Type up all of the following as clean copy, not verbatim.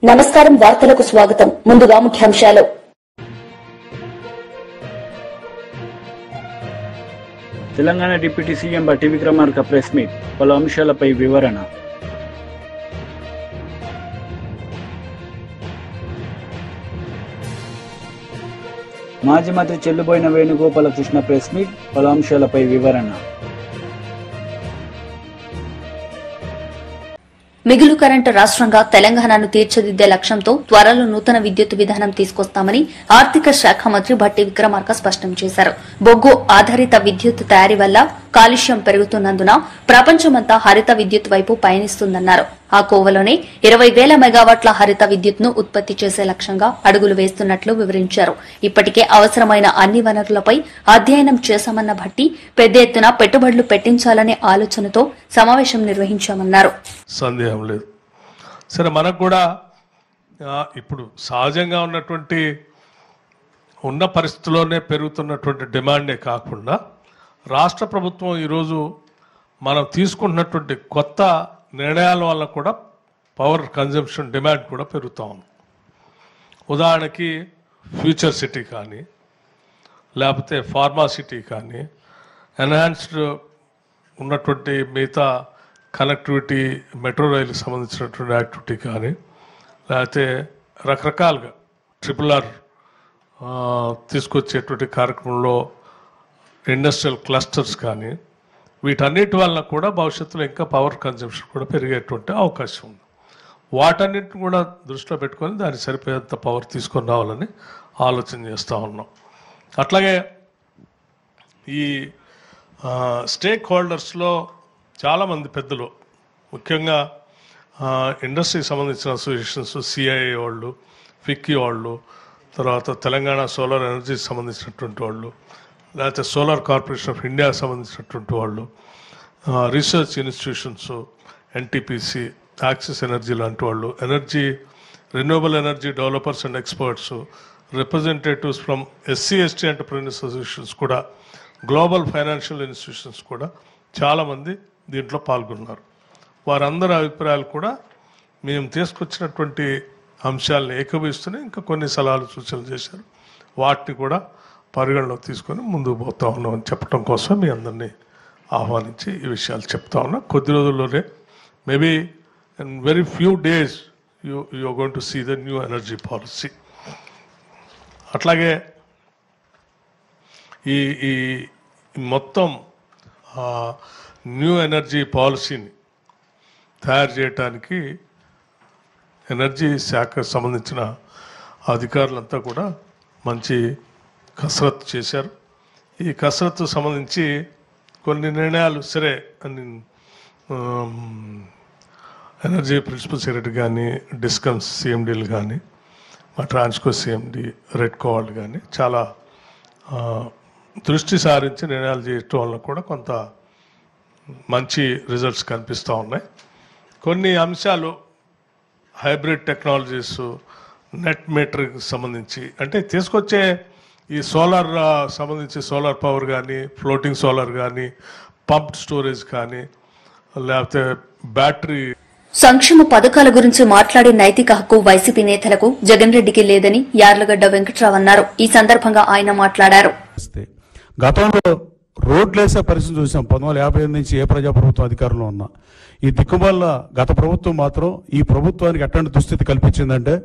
నమస్కారం వార్తలకు స్వాగతం ముందుగా ముఖ్యాంశాలు తెలంగాణ డిప్యూటీ సీఎం బట్టి విక్రమార్క ప్రెస్ మీట్ పలు అంశాలపై వివరణ మాజీ మంత్రి చెల్లుబోయిన వేణుగోపాలకృష్ణ ప్రెస్ మీట్ పలు అంశాలపై వివరణ మిగులు కరెంటు రాష్ట్రంగా తెలంగాణను తీర్చిదిద్దే లక్ష్యంతో త్వరలో నూతన విద్యుత్ విధానం తీసుకొస్తామని ఆర్థిక శాఖ మంత్రి భట్టి విక్రమార్క స్పష్టం చేశారు. బొగ్గు ఆధారిత విద్యుత్ తయారీ వల్ల కాలుష్యం పెరుగుతున్నందున ప్రపంచమంతా హరిత విద్యుత్ వైపు పయనిస్తుందన్నారు. ఆ కోవలోనే 20,000 మెగావాట్ల హరిత విద్యుత్ ను ఉత్పత్తి చేసే లక్ష్యంగా అడుగులు వేస్తున్నట్లు వివరించారు. ఇప్పటికే అవసరమైన అన్ని వనరులపై అధ్యయనం చేశామన్న భట్టి పెద్ద ఎత్తున పెట్టుబడులు పెట్టించాలనే ఆలోచనతో సమావేశం నిర్వహించామన్నారు. సందేహం లేదు. సరే, మనకు కూడా ఇప్పుడు సహజంగా ఉన్న పరిస్థితుల్లోనే పెరుగుతున్నటువంటి డిమాండే కాకుండా రాష్ట్ర ప్రభుత్వం ఈరోజు మనం తీసుకుంటున్నటువంటి కొత్త నిర్ణయాల వల్ల కూడా పవర్ కన్జంప్షన్ డిమాండ్ కూడా పెరుగుతూ ఉంది. ఉదాహరణకి ఫ్యూచర్ సిటీ కానీ, లేకపోతే ఫార్మా సిటీ కానీ, ఎన్హాన్స్డ్ ఉన్నటువంటి మిగతా కనెక్టివిటీ మెట్రో రైలుకి సంబంధించినటువంటి యాక్టివిటీ కానీ, లేకపోతే రకరకాలుగా RRR తీసుకొచ్చేటువంటి కార్యక్రమంలో ఇండస్ట్రియల్ క్లస్టర్స్ కానీ, వీటన్నిటి వలన కూడా భవిష్యత్తులో ఇంకా పవర్ కన్జంప్షన్ కూడా పెరిగేటువంటి అవకాశం ఉంది. వాటన్నిటిని కూడా దృష్టిలో పెట్టుకొని దానికి సరిపోయేంత పవర్ తీసుకొని రావాలని ఆలోచన చేస్తూ ఉన్నాం. అట్లాగే ఈ స్టేక్ హోల్డర్స్లో చాలామంది పెద్దలు, ముఖ్యంగా ఇండస్ట్రీకి సంబంధించిన అసోసియేషన్స్, CII వాళ్ళు, ఫిక్కీ వాళ్ళు, తర్వాత తెలంగాణ సోలార్ ఎనర్జీకి సంబంధించినటువంటి వాళ్ళు, లేకపోతే సోలార్ కార్పొరేషన్ ఆఫ్ ఇండియాకి సంబంధించినటువంటి వాళ్ళు, research institutions, NTPC, axis energy లాంటి వాళ్ళు, renewable energy developers and experts, representatives from SC/ST entrepreneurs associations కూడా, గ్లోబల్ ఫైనాన్షియల్ ఇన్స్టిట్యూషన్స్ కూడా చాలామంది దీంట్లో పాల్గొన్నారు. వారందరి అభిప్రాయాలు కూడా మేము తీసుకొచ్చినటువంటి అంశాలను ఏకీభవిస్తూనే ఇంకా కొన్ని సలహాలు సూచనలు చేశారు. వాటిని కూడా పరిగణలోకి తీసుకొని ముందుకు పోతా ఉన్నామని చెప్పడం కోసం మీ అందరినీ ఆహ్వానించి ఈ విషయాలు చెప్తా ఉన్నా. కొద్ది రోజుల్లోనే maybe in very few days you are going to see the new energy policy. అట్లాగే ఈ మొత్తం న్యూ ఎనర్జీ పాలసీని తయారు చేయడానికి ఎనర్జీ శాఖకు సంబంధించిన అధికారులంతా కూడా మంచి కసరత్తు చేశారు. ఈ కసరత్తు సంబంధించి కొన్ని నిర్ణయాలు సరే అని ఎనర్జీ ప్రిన్సిపల్ సెక్రటరీ కానీ, డిస్కమ్స్ CMDలు కానీ, మా ట్రాన్స్కో CMD రెడ్కో వాళ్ళు కానీ చాలా దృష్టి సారించి నిర్ణయాలు చేయటం వల్ల కూడా కొంత మంచి రిజల్ట్స్ కనిపిస్తూ ఉన్నాయి. కొన్ని అంశాలు హైబ్రిడ్ టెక్నాలజీస్, నెట్ మీటర్కి సంబంధించి, అంటే తీసుకొచ్చే ఈ సోలార్ సంబంధించి సోలార్ పవర్ కానీ, ఫ్లోటింగ్ సోలార్ కానీ, పంప్డ్ స్టోరేజ్ కానీ, లేకపోతే బ్యాటరీ సంక్షేమ పథకాల గురించి మాట్లాడే నైతిక హక్కు వైసీపీ నేతలకు జగన్ రెడ్డికి లేదని యార్లగడ్డ వెంకట్రావు అన్నారు. ఈ సందర్భంగా ఆయన మాట్లాడారు. గతంలో రోడ్లేసే పరిస్థితి చూసాం. 1958 నుంచి ఏ ప్రజాప్రభుత్వం అధికారంలో ఉన్నా ఈ దిక్కుమల్ల గత ప్రభుత్వం మాత్రం ఈ ప్రభుత్వానికి ఎట్లాంటి దుస్థితి కల్పించిందంటే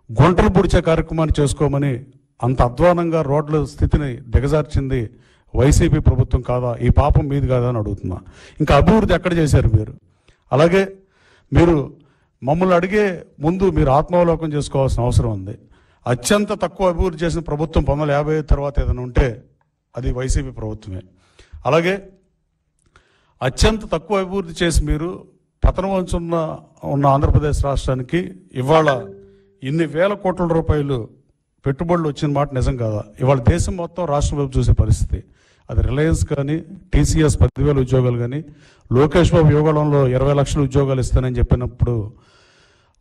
గుంటలు పుడిచే కార్యక్రమాన్ని చేసుకోమని అంత అధ్వానంగా రోడ్ల స్థితిని దిగజార్చింది వైసీపీ ప్రభుత్వం కాదా? ఈ పాపం మీది కాదా అని అడుగుతున్నా. ఇంకా అభివృద్ధి ఎక్కడ చేశారు మీరు? అలాగే మీరు మమ్మల్ని అడిగే ముందు మీరు ఆత్మావలోకం చేసుకోవాల్సిన అవసరం ఉంది. అత్యంత తక్కువ అభివృద్ధి చేసిన ప్రభుత్వం 1955 తర్వాత ఏదైనా ఉంటే అది వైసీపీ ప్రభుత్వమే. అలాగే అత్యంత తక్కువ అభివృద్ధి చేసి మీరు పతనవంచున్న ఆంధ్రప్రదేశ్ రాష్ట్రానికి ఇవాళ ఇన్ని వేల కోట్ల రూపాయలు పెట్టుబడులు వచ్చిన మాట నిజం కాదా? ఇవాళ దేశం మొత్తం రాష్ట్రం వైపు చూసే పరిస్థితి. అది రిలయన్స్ కానీ, TCS 10,000 ఉద్యోగాలు కానీ, లోకేష్ బాబు యువగళంలో 20 లక్షల ఉద్యోగాలు ఇస్తానని చెప్పినప్పుడు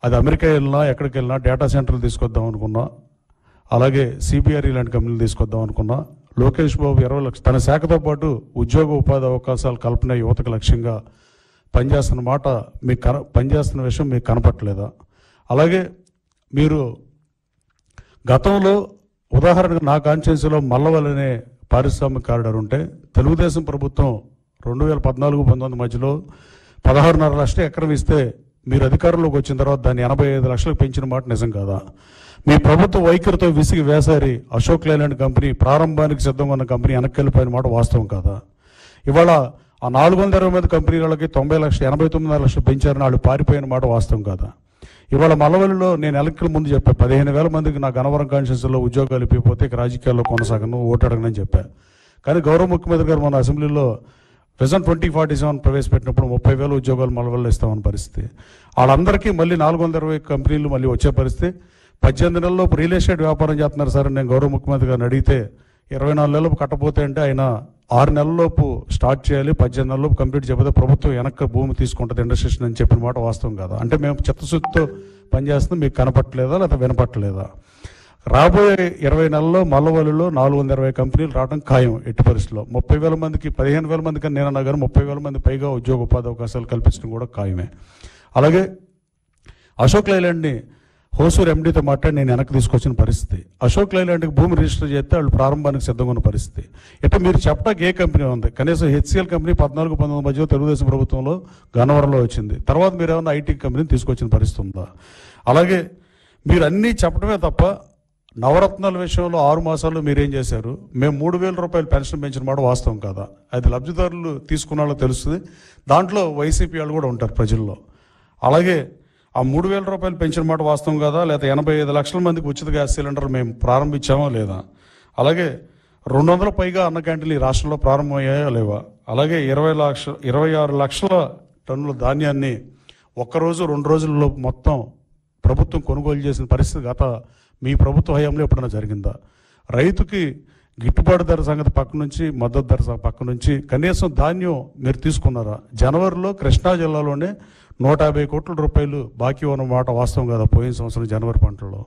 అది అమెరికా వెళ్ళినా ఎక్కడికి వెళ్ళినా డేటా సెంటర్లు తీసుకొద్దాం అనుకున్నా, అలాగే CBRE లాంటి కంపెనీలు తీసుకొద్దాం అనుకున్నా. లోకేష్ బాబు 20 లక్షలు తన శాఖతో పాటు ఉద్యోగ ఉపాధి అవకాశాలు కల్పన యువతకు లక్ష్యంగా పనిచేస్తున్న విషయం మీకు కనపట్లేదా? అలాగే మీరు గతంలో ఉదాహరణకు నా కాన్స్టిట్యున్సీలో మల్లవల్ అనే పారిశ్రామిక కారిడార్ ఉంటే తెలుగుదేశం ప్రభుత్వం 2014-19 మధ్యలో 16.5 లక్షల ఎకరం ఇస్తే మీరు అధికారంలోకి వచ్చిన తర్వాత దాన్ని 85 లక్షలకు పెంచిన మాట నిజం కాదా? మీ ప్రభుత్వ వైఖరితో విసిగి వేసారి అశోక్ లైలాండ్ కంపెనీ ప్రారంభానికి సిద్ధంగా ఉన్న కంపెనీ వెనక్కి వెళ్ళిపోయిన మాట వాస్తవం కాదా? ఇవాళ ఆ 420 మంది కంపెనీలకి 89 లక్షలు పెంచారని వాళ్ళు పారిపోయిన మాట వాస్తవం కాదా? ఇవాళ మల్లవల్లిలో నేను ఎలక్ట్ల ముందు చెప్పా 15,000 మందికి నా గన్నవరం కాన్స్టిట్యున్సీలో ఉద్యోగాలు ఇప్పిపోతే ఇక రాజకీయాల్లో కొనసాగను, ఓటు అడగనని చెప్పా. కానీ గౌరవ ముఖ్యమంత్రి గారు మన అసెంబ్లీలో విజన్ 2047 ప్రవేశపెట్టినప్పుడు 30,000 ఉద్యోగాలు మల్లవల్లిలో ఇస్తామన్న పరిస్థితి. వాళ్ళందరికీ మళ్ళీ 420 కంపెనీలు మళ్ళీ వచ్చే పరిస్థితి. 18 నెలల్లోపు రియల్ ఎస్టేట్ వ్యాపారం చేస్తున్నారు సార్ అని నేను గౌరవ ముఖ్యమంత్రి గారిని అడిగితే 24 నెలలకు కట్టపోతే అంటే ఆయన 6 నెలల్లోపు స్టార్ట్ చేయాలి, 18 నెలల్లోపు కంప్లీట్ చేయకపోతే ప్రభుత్వం వెనక్కి భూమి తీసుకుంటుంది ఇండస్ట్రేషన్ అని చెప్పిన మాట వాస్తవం కాదా? అంటే మేము చిత్తశుద్ధితో పనిచేస్తుంది మీకు కనపట్టలేదా లేదా వినపట్టలేదా? రాబోయే 20 నెలల్లో మల్లవల్లిలో 420 కంపెనీలు రావడం ఖాయం. ఎట్టి పరిస్థితుల్లో 30,000 మందికి 15,000 మందికి అని నేను అన్నా కానీ 30,000 మంది పైగా ఉద్యోగ ఉపాధి అవకాశాలు కల్పించడం కూడా ఖాయమే. అలాగే అశోక్ లైలాండ్ని హోసూర్ ఎండీతో మాట్లాడి నేను వెనక్కి తీసుకొచ్చిన పరిస్థితి. అశోక్ లైలాండ్కి భూమి రిజిస్టర్ చేస్తే వాళ్ళు ప్రారంభానికి సిద్ధంగా ఉన్న పరిస్థితి. ఇట్లా మీరు చెప్పడానికి ఏ కంపెనీ ఉంది? కనీసం హెచ్సిఎల్ కంపెనీ 14-19 మధ్యలో తెలుగుదేశం ప్రభుత్వంలో గన్నవరంలో వచ్చింది. తర్వాత మీరు ఏమన్నా ఐటీ కంపెనీని తీసుకొచ్చిన పరిస్థితి ఉందా? అలాగే మీరు అన్నీ చెప్పడమే తప్ప నవరత్నాల విషయంలో 6 మాసాల్లో మీరేం చేశారు? మేము 3,000 రూపాయలు పెన్షన్ పెంచిన మాట వాస్తవం కాదా? అది లబ్ధిదారులు తీసుకున్న వాళ్ళకి తెలుస్తుంది. దాంట్లో వైసీపీ వాళ్ళు కూడా ఉంటారు ప్రజల్లో. అలాగే ఆ 3,000 రూపాయలు పెంచిన మాట వాస్తవం కాదా? లేదా 85 లక్షల మందికి ఉచిత గ్యాస్ సిలిండర్ మేము ప్రారంభించామా లేదా? అలాగే 200 పైగా అన్న క్యాంటీన్లు ఈ రాష్ట్రంలో ప్రారంభమయ్యాయా లేవా? అలాగే 26 లక్షల టన్నుల ధాన్యాన్ని ఒక్కరోజు 2 రోజుల్లో మొత్తం ప్రభుత్వం కొనుగోలు చేసిన పరిస్థితి గత మీ ప్రభుత్వ హయాంలో ఎప్పుడైనా జరిగిందా? రైతుకి గిట్టుబాటు ధర సంగతి పక్క నుంచి, మద్దతు ధర పక్క నుంచి కనీసం ధాన్యం మీరు తీసుకున్నారా? జనవరిలో కృష్ణా జిల్లాలోనే 150 కోట్ల రూపాయలు బాకీ ఉన్న మాట వాస్తవం కదా పోయిన సంవత్సరం జనవరి పంటలో?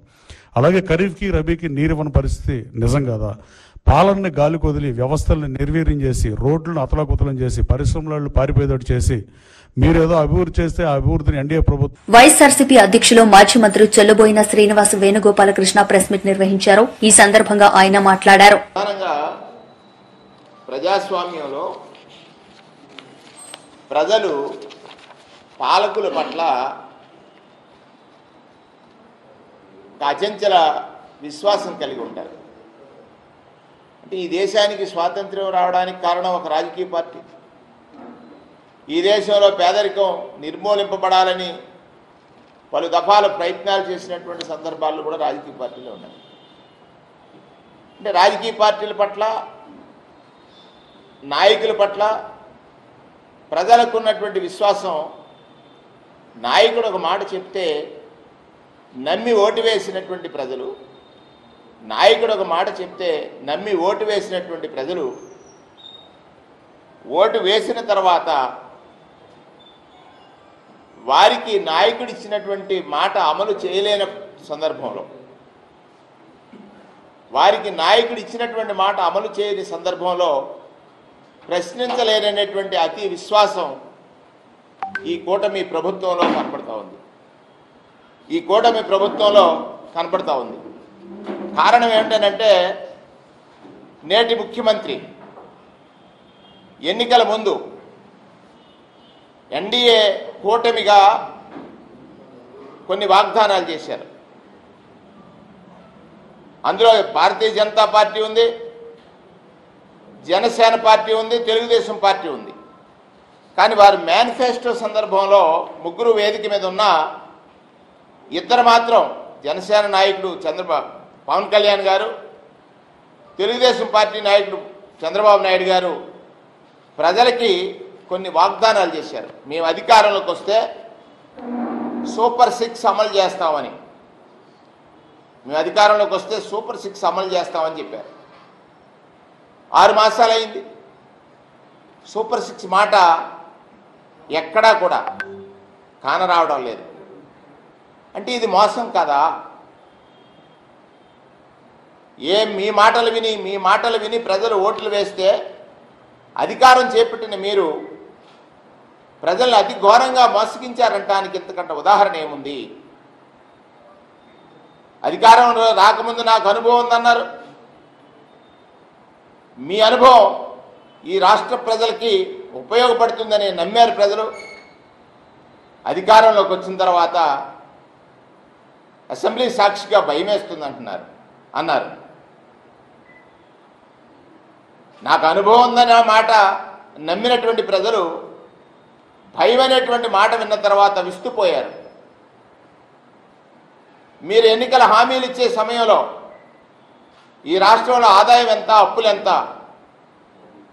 అలాగే ఖరీఫ్కి రబీకి నీరు ఇవ్వని పరిస్థితి నిజం కదా? పాలనని గాలి కొదిలి వ్యవస్థల్ని నిర్వీర్యం చేసి రోడ్లను అతలాకుతలం చేసి పరిశ్రమలను పారిపోయేటట్టు చేసి మీరేదో అభివృద్ధి చేస్తే ఆ అభివృద్ధిని ఎన్డీఏ ప్రభుత్వం. వైఎస్ఆర్సీపీ అధ్యక్షులు మాజీ మంత్రి చెల్లుబోయిన శ్రీనివాస్ వేణుగోపాలకృష్ణ ప్రెస్ మీట్ నిర్వహించారు. ఈ సందర్భంగా ఆయన మాట్లాడారు. ప్రజాస్వామ్యంలో ప్రజలు పాలకుల పట్ల అచంచల విశ్వాసం కలిగి ఉంటారు. అంటే ఈ దేశానికి స్వాతంత్ర్యం రావడానికి కారణం ఒక రాజకీయ పార్టీ. ఈ దేశంలో పేదరికం నిర్మూలింపబడాలని పలు దఫాల ప్రయత్నాలు చేసినటువంటి సందర్భాల్లో కూడా రాజకీయ పార్టీలు ఉన్నాయి. అంటే రాజకీయ పార్టీల పట్ల, నాయకుల పట్ల ప్రజలకు ఉన్నటువంటి విశ్వాసం, నాయకుడు ఒక మాట చెప్తే నమ్మి ఓటు వేసినటువంటి ప్రజలు, నాయకుడు ఒక మాట చెప్తే నమ్మి ఓటు వేసినటువంటి ప్రజలు ఓటు వేసిన తర్వాత వారికి నాయకుడు ఇచ్చినటువంటి మాట అమలు చేయలేని సందర్భంలో, వారికి నాయకుడు ఇచ్చినటువంటి మాట అమలు చేయని సందర్భంలో ప్రశ్నించలేనటువంటి అతి విశ్వాసం ఈ కూటమి ప్రభుత్వంలో కనపడతా ఉంది. ఈ కూటమి ప్రభుత్వంలో కనపడతా ఉంది. కారణం ఏమిటంటే నేటి ముఖ్యమంత్రి ఎన్నికల ముందు ఎన్డీఏ కూటమిగా కొన్ని వాగ్దానాలు చేశారు. అందులో భారతీయ జనతా పార్టీ ఉంది, జనసేన పార్టీ ఉంది, తెలుగుదేశం పార్టీ ఉంది. కానీ వారి మేనిఫెస్టో సందర్భంలో ముగ్గురు వేదిక మీద ఉన్న ఇద్దరు మాత్రం, జనసేన నాయకుడు పవన్ కళ్యాణ్ గారు, తెలుగుదేశం పార్టీ నాయకుడు చంద్రబాబు నాయుడు గారు ప్రజలకి కొన్ని వాగ్దానాలు చేశారు. మేము అధికారంలోకి వస్తే సూపర్ 6 అమలు చేస్తామని, మేము అధికారంలోకి వస్తే సూపర్ 6 అమలు చేస్తామని చెప్పారు. 6 మాసాలు అయింది. సూపర్ 6 మాట ఎక్కడా కూడా కానరావడం లేదు. అంటే ఇది మోసం కదా? మీ మాటలు విని ప్రజలు ఓట్లు వేస్తే అధికారం చేపట్టిన మీరు ప్రజలను అతి ఘోరంగా మోసగించారంటానికి ఇంతకంటే ఉదాహరణ ఏముంది? అధికారం రాకముందు నాకు అనుభవం ఉందన్నారు. మీ అనుభవం ఈ రాష్ట్ర ప్రజలకి ఉపయోగపడుతుందని నమ్మారు ప్రజలు. అధికారంలోకి వచ్చిన తర్వాత అసెంబ్లీ సాక్షిగా భయమేస్తుంది అన్నారు. నాకు అనుభవం ఉందనే మాట నమ్మినటువంటి ప్రజలు భయం అనేటువంటి మాట విన్న తర్వాత విస్తుపోయారు. మీరు ఎన్నికల హామీలు ఇచ్చే సమయంలో ఈ రాష్ట్రంలో ఆదాయం ఎంత, అప్పులు ఎంత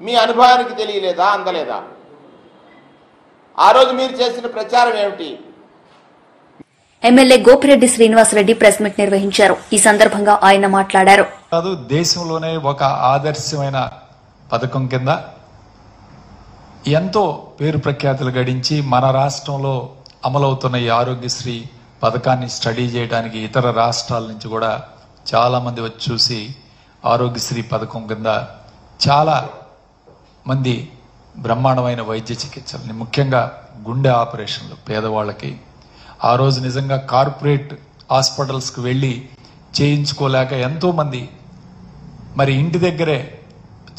మీ అనుభవానికి తెలియలేదా, అందలేదా? ఆ రోజు మీరు చేసిన ప్రచారం ఏమిటి? MLA Gopireddy Srinivasareddy press meet నిర్వహించారు. ఈ సందర్భంగా ఆయన మాట్లాడారు. దేశంలోనే ఒక ఆదర్శమైన పథకం కింద ఎంతో పేరు ప్రఖ్యాతులు గడించి మన రాష్ట్రంలో అమలవుతున్న ఈ ఆరోగ్యశ్రీ పథకాన్ని స్టడీ చేయడానికి ఇతర రాష్ట్రాల నుంచి కూడా చాలామంది వచ్చి చూసి ఆరోగ్యశ్రీ పథకం కింద చాలా మంది బ్రహ్మాండమైన వైద్య చికిత్సల్ని, ముఖ్యంగా గుండె ఆపరేషన్లు పేదవాళ్ళకి ఆ రోజు నిజంగా కార్పొరేట్ హాస్పిటల్స్కి వెళ్ళి చేయించుకోలేక ఎంతోమంది మరి ఇంటి దగ్గరే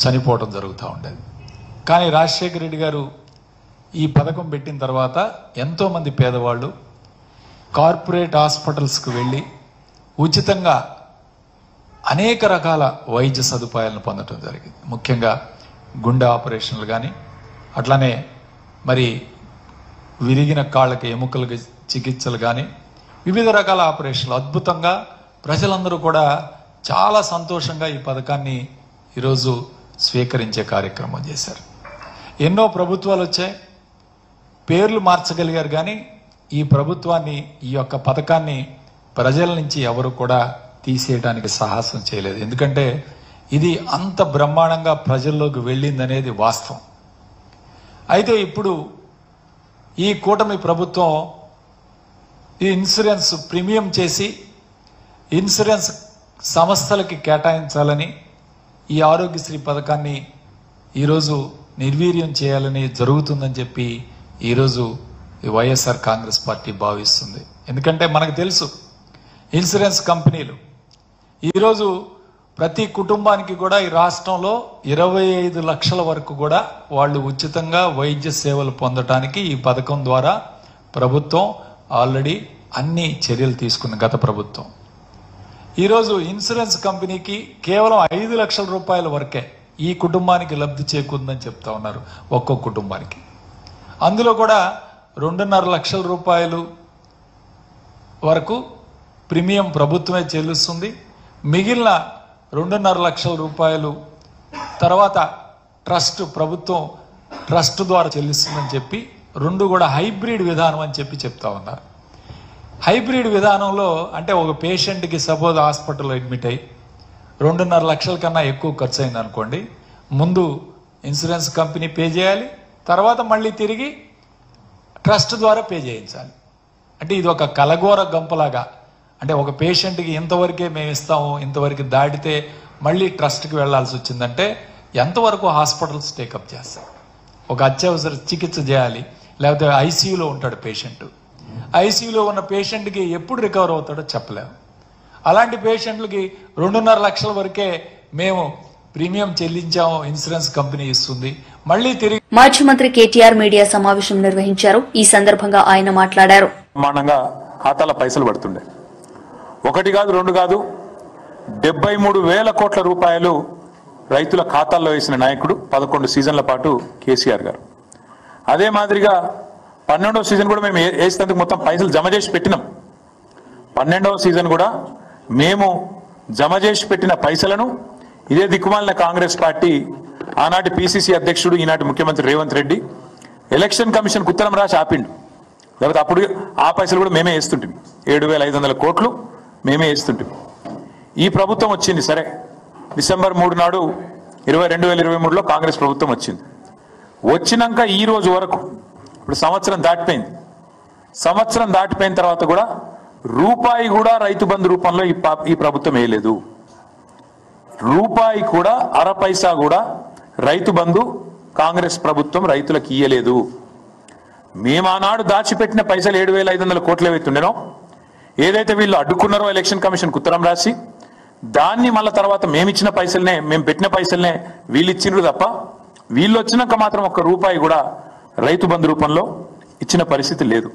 చనిపోవడం జరుగుతూ ఉండేది. కానీ రాజశేఖర రెడ్డి గారు ఈ పథకం పెట్టిన తర్వాత ఎంతోమంది పేదవాళ్ళు కార్పొరేట్ హాస్పిటల్స్కి వెళ్ళి ఉచితంగా అనేక రకాల వైద్య సదుపాయాలను పొందడం జరిగింది. ముఖ్యంగా గుండె ఆపరేషన్లు కానీ, అట్లానే మరి విరిగిన కాళ్ళకి ఎముకలకి చికిత్సలు కానీ, వివిధ రకాల ఆపరేషన్లు అద్భుతంగా ప్రజలందరూ కూడా చాలా సంతోషంగా ఈ పథకాన్ని ఈరోజు స్వీకరించే కార్యక్రమం చేశారు. ఎన్నో ప్రభుత్వాలు వచ్చాయి, పేర్లు మార్చగలిగారు, కానీ ఈ ప్రభుత్వాన్ని, ఈ యొక్క పథకాన్ని ప్రజల నుంచి ఎవరు కూడా తీసేయడానికి సాహసం చేయలేదు. ఎందుకంటే ఇది అంత బ్రహ్మాండంగా ప్రజల్లోకి వెళ్ళిందనేది వాస్తవం. అయితే ఇప్పుడు ఈ కూటమి ప్రభుత్వం ఈ ఇన్సూరెన్స్ ప్రీమియం చేసి ఇన్సూరెన్స్ సంస్థలకి కేటాయించాలని, ఈ ఆరోగ్యశ్రీ పథకాన్ని ఈరోజు నిర్వీర్యం చేయాలని జరుగుతుందని చెప్పి ఈరోజు వైఎస్ఆర్ కాంగ్రెస్ పార్టీ భావిస్తుంది. ఎందుకంటే మనకు తెలుసు ఇన్సూరెన్స్ కంపెనీలు ఈరోజు ప్రతి కుటుంబానికి కూడా ఈ రాష్ట్రంలో 25 లక్షల వరకు కూడా వాళ్ళు ఉచితంగా వైద్య సేవలు పొందటానికి ఈ పథకం ద్వారా ప్రభుత్వం ఆల్రెడీ అన్ని చర్యలు తీసుకున్న గత ప్రభుత్వం. ఈరోజు ఇన్సూరెన్స్ కంపెనీకి కేవలం 5 లక్షల రూపాయల వరకే ఈ కుటుంబానికి లబ్ధి చేకూరుందని చెప్తా ఉన్నారు, ఒక్కొక్క కుటుంబానికి. అందులో కూడా 2.5 లక్షల రూపాయలు వరకు ప్రీమియం ప్రభుత్వమే చెల్లిస్తుంది. మిగిలిన 2.5 లక్షల రూపాయలు తర్వాత ప్రభుత్వం ట్రస్ట్ ద్వారా చెల్లిస్తుందని చెప్పి, రెండు కూడా హైబ్రిడ్ విధానం అని చెప్పి చెప్తా ఉన్నారు. హైబ్రిడ్ విధానంలో అంటే ఒక పేషెంట్కి సపోజ్ హాస్పిటల్లో అడ్మిట్ అయ్యి 2.5 లక్షల కన్నా ఎక్కువ ఖర్చు అయింది అనుకోండి, ముందు ఇన్సూరెన్స్ కంపెనీ పే చేయాలి, తర్వాత మళ్ళీ తిరిగి ట్రస్ట్ ద్వారా పే చేయించాలి. అంటే ఇది ఒక కలగోర గంపలాగా, అంటే ఒక పేషెంట్కి ఇంతవరకే మేము ఇస్తాము, ఇంతవరకు దాటితే మళ్ళీ ట్రస్ట్కి వెళ్లాల్సి వచ్చిందంటే ఎంతవరకు హాస్పిటల్స్ టేకప్ చేస్తాయి? ఒక అత్యవసర చికిత్స చేయాలి, లేకపోతే ఐసీయూలో ఉంటాడు పేషెంట్, ఐసీయూలో ఉన్న పేషెంట్కి ఎప్పుడు రికవర్ అవుతాడో చెప్పలేము. అలాంటి పేషెంట్లకి 2.5 లక్షల వరకే మేము ప్రీమియం చెల్లించాము, ఇన్సూరెన్స్ కంపెనీ ఇస్తుంది, మళ్ళీ తిరిగి. మాజీ మంత్రి కేటీఆర్ మీడియా సమావేశం నిర్వహించారు. ఈ సందర్భంగా ఆయన మాట్లాడారు. ప్రమాణంగా ఖాతాల పైసలు పడుతుండే, 1 కాదు 2 కాదు 73,000 కోట్ల రూపాయలు రైతుల ఖాతాల్లో వేసిన నాయకుడు 11 సీజన్ల పాటు కేసీఆర్ గారు. అదే మాదిరిగా 12వ సీజన్ కూడా మేము వేసినందుకు మొత్తం పైసలు జమ చేసి పెట్టినాం. 12వ సీజన్ కూడా మేము జమ చేసి పెట్టిన పైసలను ఇదే దిక్కుమాలిన కాంగ్రెస్ పార్టీ ఆనాటి పిసిసి అధ్యక్షుడు, ఈనాటి ముఖ్యమంత్రి రేవంత్ రెడ్డి ఎలక్షన్ కమిషన్కు ఉత్తరం రాసి ఆపిండు. లేకపోతే అప్పుడు ఆ పైసలు కూడా మేమే వేస్తుంటాం, 7,500 కోట్లు మేమే వేస్తుంటాం. ఈ ప్రభుత్వం వచ్చింది, సరే డిసెంబర్ 3 నాడు 2023లో కాంగ్రెస్ ప్రభుత్వం వచ్చింది. వచ్చినాక ఈ రోజు వరకు ఇప్పుడు సంవత్సరం దాటిపోయింది. సంవత్సరం దాటిపోయిన తర్వాత కూడా రూపాయి కూడా రైతు బంధు రూపంలో ఈ ప్రభుత్వం వేయలేదు. రూపాయి కూడా, అర పైసా కూడా రైతు బంధు కాంగ్రెస్ ప్రభుత్వం రైతులకు ఇయ్యలేదు. మేము ఆనాడు దాచిపెట్టిన పైసలు 7,500 కోట్లు ఏవైతుండేనో ఏదైతే వీళ్ళు అడ్డుకున్నారో ఎలక్షన్ కమిషన్కి ఉత్తరం రాసి దాన్ని మళ్ళీ తర్వాత మేమిచ్చిన పైసలనే, మేము పెట్టిన పైసలనే వీళ్ళు ఇచ్చిండ్రు తప్ప వీళ్ళు వచ్చినాక మాత్రం ఒక్క రూపాయి కూడా రైతు బంధు రూపంలో ఇచ్చిన పరిస్థితి లేదు.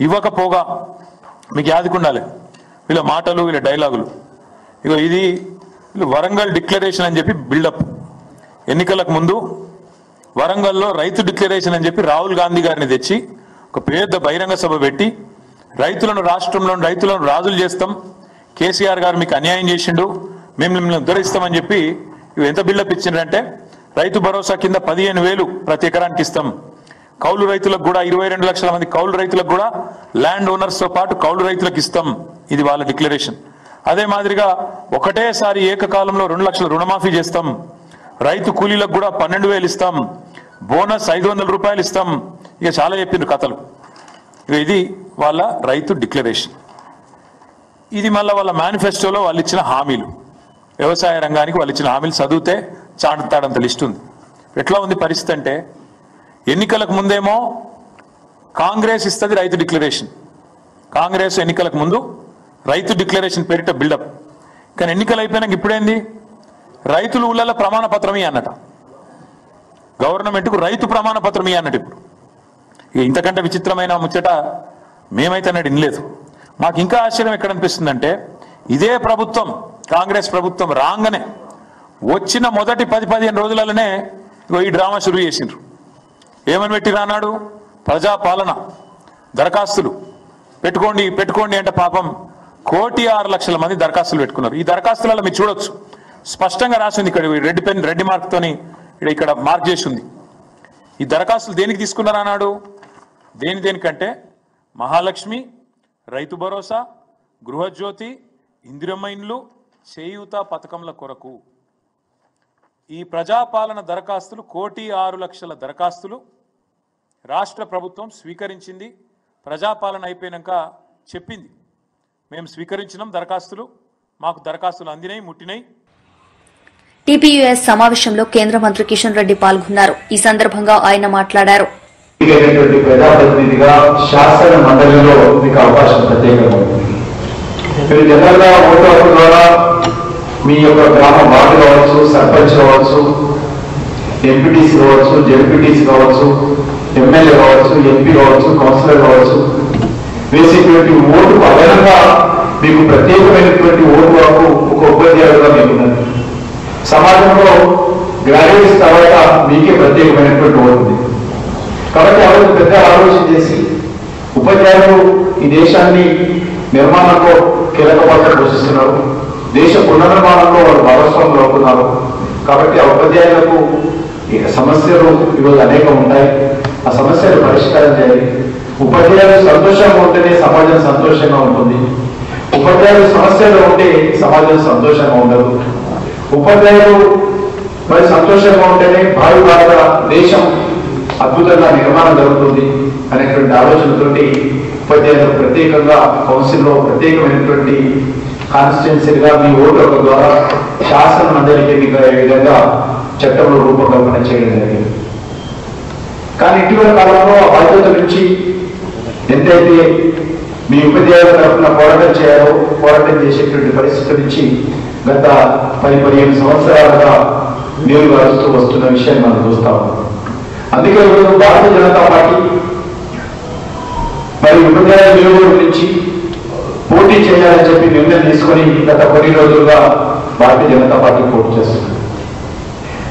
ఇవ్వకపోగా మీకు యాదకుండాలి వీళ్ళ మాటలు, వీళ్ళ డైలాగులు. ఇగో ఇది వీళ్ళు వరంగల్ డిక్లరేషన్ అని చెప్పి బిల్డప్. ఎన్నికలకు ముందు వరంగల్లో రైతు డిక్లరేషన్ అని చెప్పి రాహుల్ గాంధీ గారిని తెచ్చి ఒక పెద్ద బహిరంగ సభ పెట్టి రైతులను, రాష్ట్రంలోని రైతులను రాజులు చేస్తాం, కేసీఆర్ గారు మీకు అన్యాయం చేసిండు, మేము మిమ్మల్ని ఉద్ధరిస్తామని చెప్పి ఎంత బిల్డప్ ఇచ్చిండ్రంటే రైతు భరోసా కింద 15,000 ప్రతి ఎకరానికి ఇస్తాం, కౌలు రైతులకు కూడా 22 లక్షల మంది కౌలు రైతులకు కూడా ల్యాండ్ ఓనర్స్ తో పాటు కౌలు రైతులకు ఇస్తాం. ఇది వాళ్ళ డిక్లరేషన్. అదే మాదిరిగా ఒకటేసారి ఏకకాలంలో 2 లక్షల రుణమాఫీ చేస్తాం, రైతు కూలీలకు కూడా 12,000 ఇస్తాం, బోనస్ 500 రూపాయలు ఇస్తాం. ఇక చాలా చెప్పిండ్రు కథలు. ఇక ఇది వాళ్ళ రైతు డిక్లరేషన్. ఇది మళ్ళీ వాళ్ళ మేనిఫెస్టోలో వాళ్ళు ఇచ్చిన హామీలు, వ్యవసాయ రంగానికి వాళ్ళు ఇచ్చిన హామీలు చదివితే చాటుతాడంత లిస్ట్ ఉంది. ఎట్లా ఉంది పరిస్థితి అంటే ఎన్నికలకు ముందేమో కాంగ్రెస్ ఇస్తుంది రైతు డిక్లరేషన్, కాంగ్రెస్ ఎన్నికలకు ముందు రైతు డిక్లరేషన్ పేరిట బిల్డప్. కానీ ఎన్నికలు అయిపోయినాక ఇప్పుడేంది, రైతులు ఊళ్ళలో ప్రమాణ పత్రమే అన్నట, గవర్నమెంట్కు రైతు ప్రమాణ పత్రమే అన్నట్టు. ఇప్పుడు ఇక ఇంతకంటే విచిత్రమైన ముచ్చట మేమైతే అన్నట్టు వినలేదు. మాకు ఇంకా ఆశ్చర్యం ఎక్కడ అనిపిస్తుందంటే ఇదే ప్రభుత్వం, కాంగ్రెస్ ప్రభుత్వం రాగానే వచ్చిన మొదటి 10-15 రోజులలోనే ఈ డ్రామా షురూ చేసిండ్రు. ఏమని పెట్టి రానాడు, ప్రజాపాలన దరఖాస్తులు పెట్టుకోండి అంటే పాపం 1,06,00,000 మంది దరఖాస్తులు పెట్టుకున్నారు. ఈ దరఖాస్తులలో మీరు చూడొచ్చు స్పష్టంగా రాసింది, ఇక్కడ రెడ్ మార్క్ తోని ఇక్కడ మార్క్ చేసి ఉంది. ఈ దరఖాస్తులు దేనికి తీసుకున్నారు అన్నాడు, దేనికంటే మహాలక్ష్మి, రైతు భరోసా, గృహజ్యోతి, ఇందిరమ్మ ఇండ్లు, చేయూత పథకంల కొరకు. ఈ ప్రజాపాలన దరఖాస్తులు 1,06,00,000 దరఖాస్తులు రాష్ట్ర ప్రభుత్వం స్వీకరించింది. ప్రజాపాలన అయిపోయినాక చెప్పింది, మేము స్వీకరించినాం దరఖాస్తులు, మాకు దరఖాస్తులు అందినాయి, ముట్టినాయి. టీపీయూఎస్ సమావేశంలో కేంద్ర మంత్రి కిషన్ రెడ్డి పాల్గొన్నారు. ఈ సందర్భంగా ఆయన మాట్లాడారు. ప్రజాప్రతినిధిగా శాసన మండలిలో మీకు అవకాశం ప్రత్యేకంగా ఉంది. మీరు జనరల్గా ఓటు హక్కు ద్వారా మీ యొక్క గ్రామ వార్డు కావచ్చు, సర్పంచ్ కావచ్చు, ఎంపీటీసీ కావచ్చు, జెడ్పీటీసీ కావచ్చు, ఎమ్మెల్యే కావచ్చు, ఎంపీ కావచ్చు, కౌన్సిలర్ కావచ్చు, వేసేటువంటి ఓటుకు అదనంగా మీకు ప్రత్యేకమైనటువంటి ఓటు హక్కు ఒక ఉపాధ్యాయులుగా మీకున్నది. సమాజంలో గ్రాడ్యుయేట్స్ తర్వాత మీకే ప్రత్యేకమైనటువంటి ఓటు ఉంది. కాబట్టి ఎవరు పెద్ద ఆలోచన చేసి ఉపాధ్యాయులు ఈ దేశాన్ని నిర్మాణంలో కీలక పాత్ర పోషిస్తున్నారు, దేశ పునర్నిర్మాణంలో వారు భాగస్వాములు అవుతున్నారు. కాబట్టి ఆ ఉపాధ్యాయులకు సమస్యలు ఈరోజు అనేకం ఉంటాయి. ఆ సమస్యలు పరిష్కారం చేయాలి. ఉపాధ్యాయులు సంతోషంగా ఉంటేనే సమాజం సంతోషంగా ఉంటుంది. ఉపాధ్యాయులు సమస్యలు ఉంటే సమాజం సంతోషంగా ఉండదు. ఉపాధ్యాయులు మరి సంతోషంగా ఉంటేనే భావి భారత దేశం అద్భుతంగా నిర్మాణం జరుగుతుంది అనేటువంటి ఆలోచనతోటి ఉపాధ్యాయులు ప్రత్యేకంగా కౌన్సిల్లో ప్రత్యేకమైనటువంటి కాన్స్టిట్యున్సీగా మీ ఓటు హక్కు ద్వారా శాసన మండలికి మీకు ఈ విధంగా చట్టంలో రూపకల్పన చేయడం జరిగింది. కానీ ఇటీవల కాలంలో ఆ బాధ్యత నుంచి ఎంతైతే మీ ఉపాధ్యాయుల తరఫున పోరాటం చేసేటువంటి పరిస్థితి నుంచి గత 10-15 సంవత్సరాలుగా నీరు గారుస్తూ వస్తున్న విషయాన్ని మనం చూస్తా ఉన్నాం. అందుకే భారతీయ జనతా పార్టీ మరి ఉపాధ్యాయుల నియోజకవర్గం గురించి పోటీ చేయాలని చెప్పి నిర్ణయం తీసుకొని గత కొన్ని రోజులుగా భారతీయ జనతా పార్టీ పోటీ చేస్తుంది.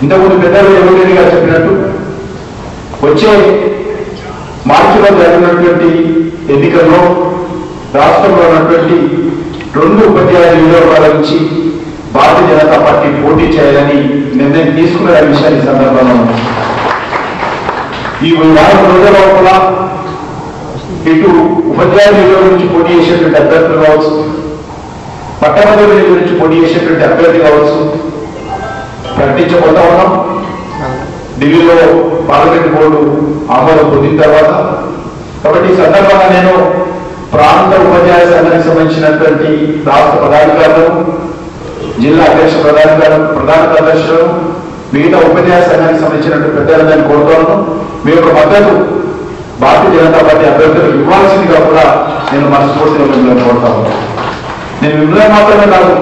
ఇంతకుముందు పెద్దలు ఎవరి గారు చెప్పినట్టు వచ్చే మార్చిలో జరిగినటువంటి ఎన్నికల్లో రాష్ట్రంలో ఉన్నటువంటి 2 ఉపాధ్యాయుల నియోజకవర్గాల నుంచి భారతీయ జనతా పార్టీ పోటీ చేయాలని నిర్ణయం తీసుకున్న విషయాన్ని సందర్భంలో ఈ 4 రోజుల లోపల ఇటు ఉపాధ్యాయుల నియోజకవర్గం నుంచి పోటీ చేసేటువంటి అభ్యర్థులు కావచ్చు, పట్టభద్రుల నియోజకవర్గం నుంచి పోటీ చేసేటువంటి అభ్యర్థి కావచ్చు ప్రకటించబోతా ఉన్నాం. ఢిల్లీలో పార్లమెంట్ బోర్డు ఆమోదం పొందిన తర్వాత. కాబట్టి ఈ సందర్భంగా నేను ప్రాంత ఉపాధ్యాయ సంఘానికి సంబంధించినటువంటి రాష్ట్ర పదాధికారులను, జిల్లా అధ్యక్ష ప్రధాన కార్యదర్శులను, మిగతా ఉపాధ్యాయ సంఘానికి సంబంధించినటువంటి పెద్దలందరినీ కోరుతున్నాను. మీ యొక్క మద్దతు భారతీయ జనతా పార్టీ అభ్యర్థులకు ఇవ్వాల్సిందిగా కూడా నేను మనస్ఫూర్తిగా మిమ్మల్ని కోరుతా ఉన్నాను. నేను మిమ్మల్ని మాత్రమే కాదు,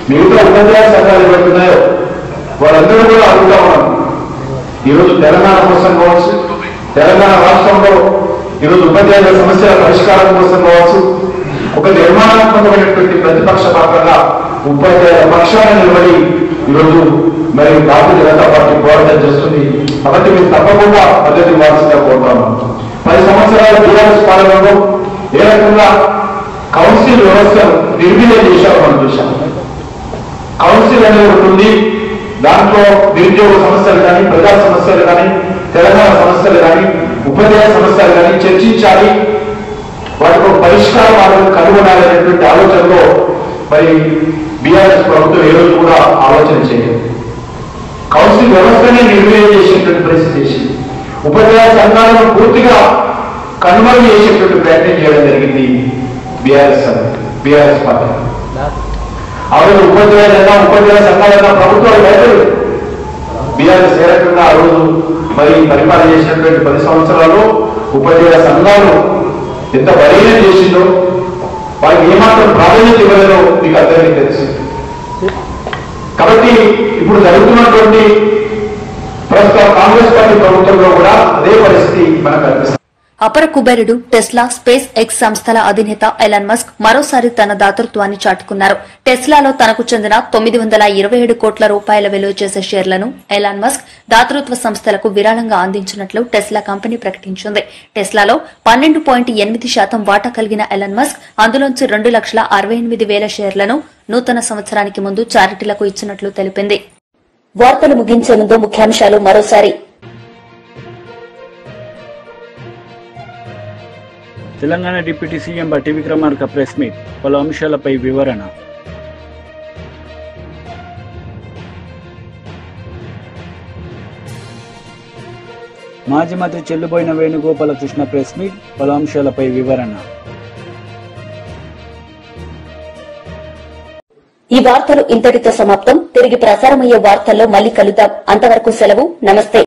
మిగతా ఉపాధ్యాయ సంఘాలు ఏవైతున్నాయో వాళ్ళందరూ కూడా అడుగుతా ఉన్నాను. ఈరోజు తెలంగాణ కోసం కావచ్చు, తెలంగాణ రాష్ట్రంలో ఈరోజు ఉపాధ్యాయుల సమస్యల పరిష్కారం కోసం కావచ్చు, ఒక నిర్మాణాత్మకమైనటువంటి ప్రతిపక్ష పాత్రగా ఉపాధ్యాయుల పక్షాన నిలబడి ఈరోజు మరి భారతీయ జనతా పార్టీ పోరాటం చేస్తుంది. కాబట్టి మీరు తప్పకుండా మద్దతు ఇవ్వాల్సిందిగా కోరుతాము. 10 సంవత్సరాల టీఆర్ఎస్ పాలనలో ఏ రకంగా కౌన్సిల్ వ్యవస్థను నిర్వీర్యం చేశారో మనం చూశాం. కౌన్సిల్ అనేది ఒకటి ఉంది, దాంట్లో నిరుద్యోగ సమస్యలు కానీ, ప్రజా సమస్యలు కానీ, తెలంగాణ సమస్యలు కానీ, ఉపాధ్యాయ సమస్యలు కానీ చర్చించాలి, వాటికి ఒక పరిష్కార మార్గం కనుగొనాలనేటువంటి ఆలోచనలో మరి బీఆర్ఎస్ ప్రభుత్వం ఏ రోజు కూడా ఆలోచన చేయలేదు. కౌన్సిల్ వ్యవస్థనే నిర్వీర్యం చేసేటువంటి పరిస్థితి చేసింది. ఉపాధ్యాయ సంఘాలను పూర్తిగా కనుమరుగు చేసేటువంటి ప్రయత్నం చేయడం జరిగింది బీఆర్ఎస్ పార్టీ. ఆ రోజు ఉపాధ్యాయ సంఘాలైనా ప్రభుత్వాలు రైతులు బీఆర్ఎస్ ఏ రకంగా ఆ రోజు మరి పరిపాలన చేసినటువంటి 10 సంవత్సరాలు ఉపాధ్యాయ సంఘాలు ఎంత బలీనం చేసిందో, వారికి ఏమాత్రం ప్రాధాన్యత ఇవ్వలేదో మీకు అందరికీ తెలుసు. కాబట్టి ఇప్పుడు జరుగుతున్నటువంటి ప్రస్తుత కాంగ్రెస్ పార్టీ ప్రభుత్వంలో కూడా అదే పరిస్థితి మనకు కనిపిస్తుంది. అపర కుబేరుడు టెస్లా, స్పేస్ ఎక్స్ సంస్థల అధినేత ఎలాన్ మస్క్ మరోసారి తన దాతృత్వాన్ని చాటుకున్నారు. టెస్లాలో తనకు చెందిన 927 కోట్ల రూపాయల విలువ చేసే షేర్లను ఎలాన్ మస్క్ దాతృత్వ సంస్థలకు విరాళంగా అందించినట్లు టెస్లా కంపెనీ ప్రకటించింది. టెస్లాలో 12.8% వాటా కలిగిన ఎలాన్ మస్క్ అందులోంచి 2,68,000 షేర్లను నూతన సంవత్సరానికి ముందు చారిటీలకు ఇచ్చినట్లు తెలిపింది. వార్తలు ముగించే ముందు ముఖ్యాంశాలు మరోసారి. Telangana deputy CM Bhatti Vikramarka press meet, పలు అంశాలపై వివరణ. మాజీ మంత్రి చెల్లుబోయిన వేణుగోపాలకృష్ణ ప్రెస్ మీట్, పలు అంశాలపై వివరణ. ఈ వార్తలు ఇంతటితో సమాప్తం. తిరిగి ప్రసారమయ్యే వార్తల్లో మళ్లీ కలుద్దాం. అంతవరకు సెలవు. నమస్తే.